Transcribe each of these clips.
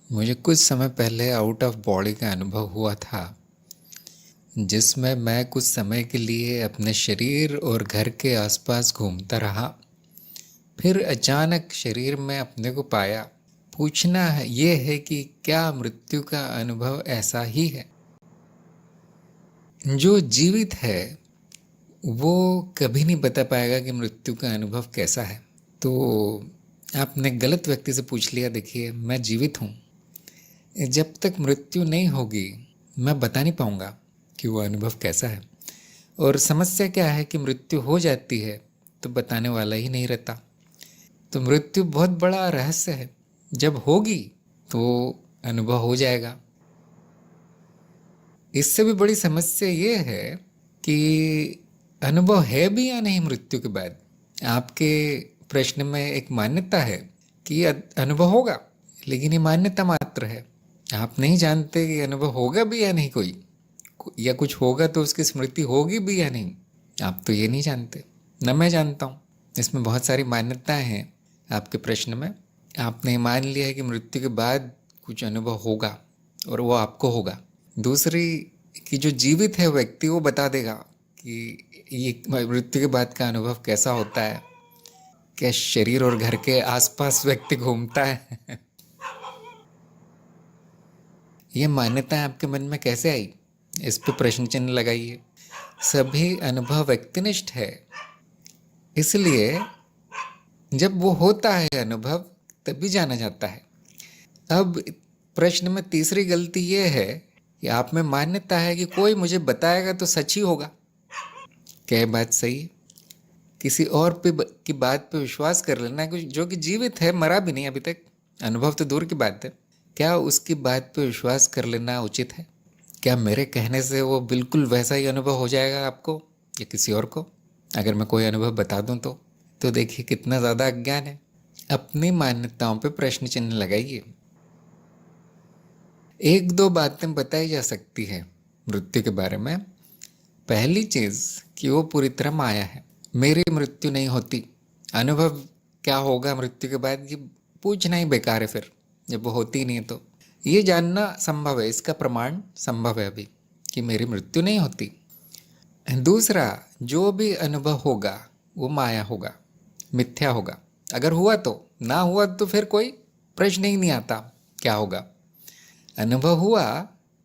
मुझे कुछ समय पहले आउट ऑफ बॉडी का अनुभव हुआ था, जिसमें मैं कुछ समय के लिए अपने शरीर और घर के आसपास घूमता रहा। फिर अचानक शरीर में अपने को पाया। पूछना है ये है कि क्या मृत्यु का अनुभव ऐसा ही है? जो जीवित है वो कभी नहीं बता पाएगा कि मृत्यु का अनुभव कैसा है। तो आपने गलत व्यक्ति से पूछ लिया। देखिए, मैं जीवित हूँ। जब तक मृत्यु नहीं होगी मैं बता नहीं पाऊंगा कि वो अनुभव कैसा है। और समस्या क्या है कि मृत्यु हो जाती है तो बताने वाला ही नहीं रहता। तो मृत्यु बहुत बड़ा रहस्य है। जब होगी तो अनुभव हो जाएगा। इससे भी बड़ी समस्या ये है कि अनुभव है भी या नहीं मृत्यु के बाद। आपके प्रश्न में एक मान्यता है कि अनुभव होगा, लेकिन ये मान्यता मात्र है। आप नहीं जानते कि अनुभव होगा भी या नहीं, कोई या कुछ होगा तो उसकी स्मृति होगी भी या नहीं। आप तो ये नहीं जानते, न मैं जानता हूँ। इसमें बहुत सारी मान्यताएं हैं आपके प्रश्न में। आपने मान लिया है कि मृत्यु के बाद कुछ अनुभव होगा और वो आपको होगा। दूसरी कि जो जीवित है व्यक्ति वो बता देगा कि ये मृत्यु के बाद का अनुभव कैसा होता है। क्या शरीर और घर के आसपास व्यक्ति घूमता है? ये मान्यता आपके मन में कैसे आई? इस पे प्रश्न चिन्ह लगाइए। सभी अनुभव व्यक्तिनिष्ठ है, इसलिए जब वो होता है अनुभव तभी जाना जाता है। अब प्रश्न में तीसरी गलती ये है कि आप में मान्यता है कि कोई मुझे बताएगा तो सच ही होगा। क्या बात सही है? किसी और पे की बात पे विश्वास कर लेना, कुछ जो कि जीवित है, मरा भी नहीं अभी तक, अनुभव तो दूर की बात है, क्या उसकी बात पे विश्वास कर लेना उचित है? क्या मेरे कहने से वो बिल्कुल वैसा ही अनुभव हो जाएगा आपको या किसी और को? अगर मैं कोई अनुभव बता दूं तो देखिए कितना ज़्यादा अज्ञान है। अपनी मान्यताओं पे प्रश्न चिन्ह लगाइए। एक दो बातें बताई जा सकती है मृत्यु के बारे में। पहली चीज़ कि वो पूरी तरह माया है। मेरी मृत्यु नहीं होती। अनुभव क्या होगा मृत्यु के बाद, ये पूछना ही बेकार है फिर, जब वो होती ही नहीं है तो। ये जानना संभव है, इसका प्रमाण संभव है अभी कि मेरी मृत्यु नहीं होती। दूसरा, जो भी अनुभव होगा वो माया होगा, मिथ्या होगा। अगर हुआ तो, ना हुआ तो फिर कोई प्रश्न ही नहीं आता क्या होगा। अनुभव हुआ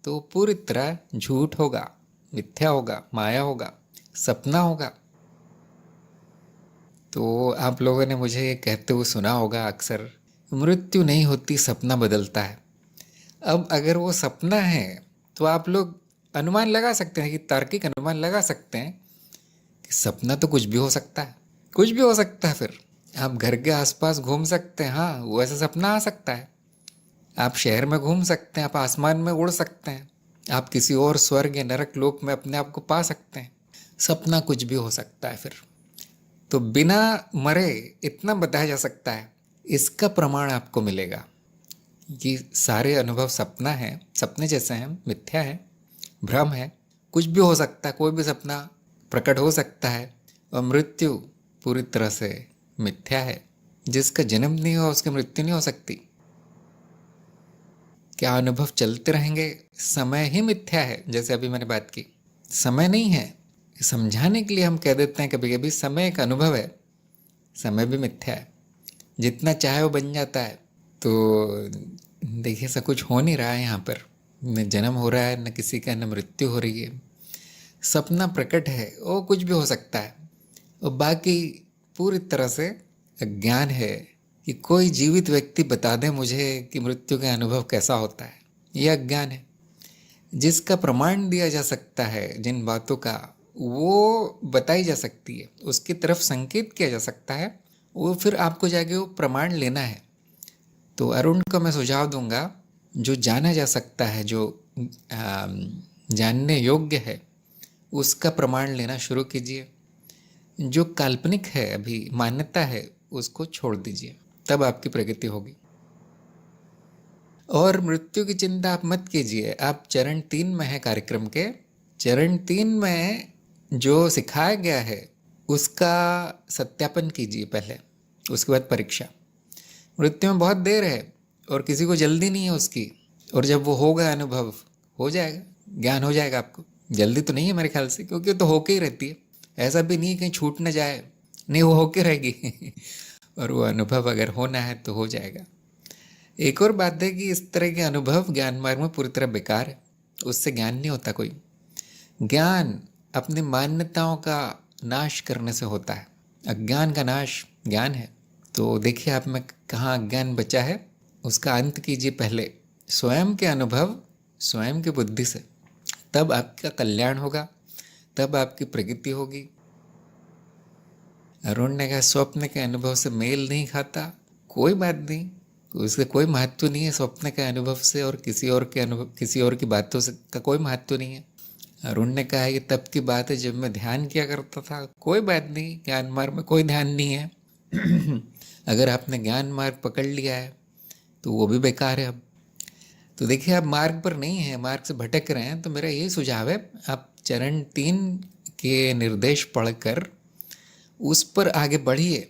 तो पूरी तरह झूठ होगा, मिथ्या होगा, माया होगा, सपना होगा। तो आप लोगों ने मुझे ये कहते हुए सुना होगा अक्सर, मृत्यु नहीं होती, सपना बदलता है। अब अगर वो सपना है तो आप लोग अनुमान लगा सकते हैं, कि तार्किक अनुमान लगा सकते हैं कि सपना तो कुछ भी हो सकता है। कुछ भी हो सकता है। फिर आप घर के आसपास घूम सकते हैं, हाँ वो ऐसा सपना आ सकता है। आप शहर में घूम सकते हैं, आप आसमान में उड़ सकते हैं, आप किसी और स्वर्ग या नरक लोक में अपने आप को पा सकते हैं। सपना कुछ भी हो सकता है। फिर तो बिना मरे इतना बताया जा सकता है, इसका प्रमाण आपको मिलेगा कि सारे अनुभव सपना है, सपने जैसे हैं, मिथ्या है, भ्रम है। कुछ भी हो सकता है, कोई भी सपना प्रकट हो सकता है। और मृत्यु पूरी तरह से मिथ्या है। जिसका जन्म नहीं हो उसकी मृत्यु नहीं हो सकती। क्या अनुभव चलते रहेंगे? समय ही मिथ्या है, जैसे अभी मैंने बात की। समय नहीं है, समझाने के लिए हम कह देते हैं कभी कभी समय एक अनुभव है। समय भी मिथ्या है, जितना चाहे वो बन जाता है। तो देखिए, ऐसा कुछ हो नहीं रहा है यहाँ पर। न जन्म हो रहा है, न किसी का, न मृत्यु हो रही है। सपना प्रकट है, वो कुछ भी हो सकता है। और बाकी पूरी तरह से अज्ञान है कि कोई जीवित व्यक्ति बता दे मुझे कि मृत्यु का अनुभव कैसा होता है। यह अज्ञान है। जिसका प्रमाण दिया जा सकता है, जिन बातों का, वो बताई जा सकती है, उसकी तरफ संकेत किया जा सकता है, वो फिर आपको जाके वो प्रमाण लेना है। तो अरुण को मैं सुझाव दूंगा, जो जाना जा सकता है, जो जानने योग्य है, उसका प्रमाण लेना शुरू कीजिए। जो काल्पनिक है, अभी मान्यता है, उसको छोड़ दीजिए, तब आपकी प्रगति होगी। और मृत्यु की चिंता आप मत कीजिए। आप चरण 3 में है कार्यक्रम के। चरण 3 में जो सिखाया गया है उसका सत्यापन कीजिए पहले, उसके बाद परीक्षा। मृत्यु में बहुत देर है और किसी को जल्दी नहीं है उसकी। और जब वो होगा अनुभव, हो जाएगा, ज्ञान हो जाएगा आपको। जल्दी तो नहीं है मेरे ख्याल से, क्योंकि तो होके ही रहती है। ऐसा भी नहीं है कहीं छूट ना जाए, नहीं वो होके रहेगी। और वो अनुभव अगर होना है तो हो जाएगा। एक और बात है कि इस तरह के अनुभव ज्ञान मार्ग में पूरी तरह बेकार है, उससे ज्ञान नहीं होता कोई। ज्ञान अपनी मान्यताओं का नाश करने से होता है। अज्ञान का नाश ज्ञान है। तो देखिए आप में कहाँ अज्ञान बचा है, उसका अंत कीजिए पहले स्वयं के अनुभव, स्वयं की बुद्धि से। तब आपका कल्याण होगा, तब आपकी प्रगति होगी। अरुण ने कहा स्वप्न के अनुभव से मेल नहीं खाता, कोई बात नहीं, उसका कोई महत्व नहीं है स्वप्न के अनुभव से, और किसी और के अनुभव, किसी और की बातों से का कोई महत्व नहीं है। अरुण ने कहा ये तब की बात है जब मैं ध्यान किया करता था, कोई बात नहीं, ज्ञान मार्ग में कोई ध्यान नहीं है। अगर आपने ज्ञान मार्ग पकड़ लिया है तो वो भी बेकार है अब। तो देखिए आप मार्ग पर नहीं हैं, मार्ग से भटक रहे हैं, तो मेरा यही सुझाव है आप चरण 3 के निर्देश पढ़कर उस पर आगे बढ़िए।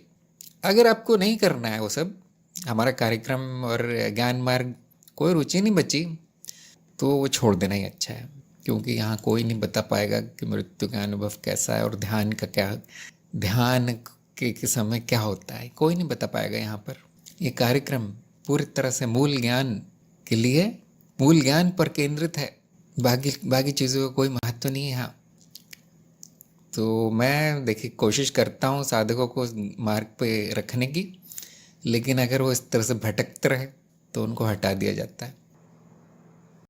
अगर आपको नहीं करना है वो सब, हमारा कार्यक्रम और ज्ञान मार्ग कोई रुचि नहीं बची, तो वो छोड़ देना ही अच्छा है। क्योंकि यहाँ कोई नहीं बता पाएगा कि मृत्यु का अनुभव कैसा है और ध्यान का क्या, ध्यान के समय क्या होता है, कोई नहीं बता पाएगा यहाँ पर। ये कार्यक्रम पूरी तरह से मूल ज्ञान के लिए, मूल ज्ञान पर केंद्रित है। बाकी चीज़ों का कोई महत्व नहीं है यहाँ। तो मैं देखिए कोशिश करता हूँ साधकों को मार्ग पे रखने की, लेकिन अगर वो इस तरह से भटकते रहे तो उनको हटा दिया जाता है।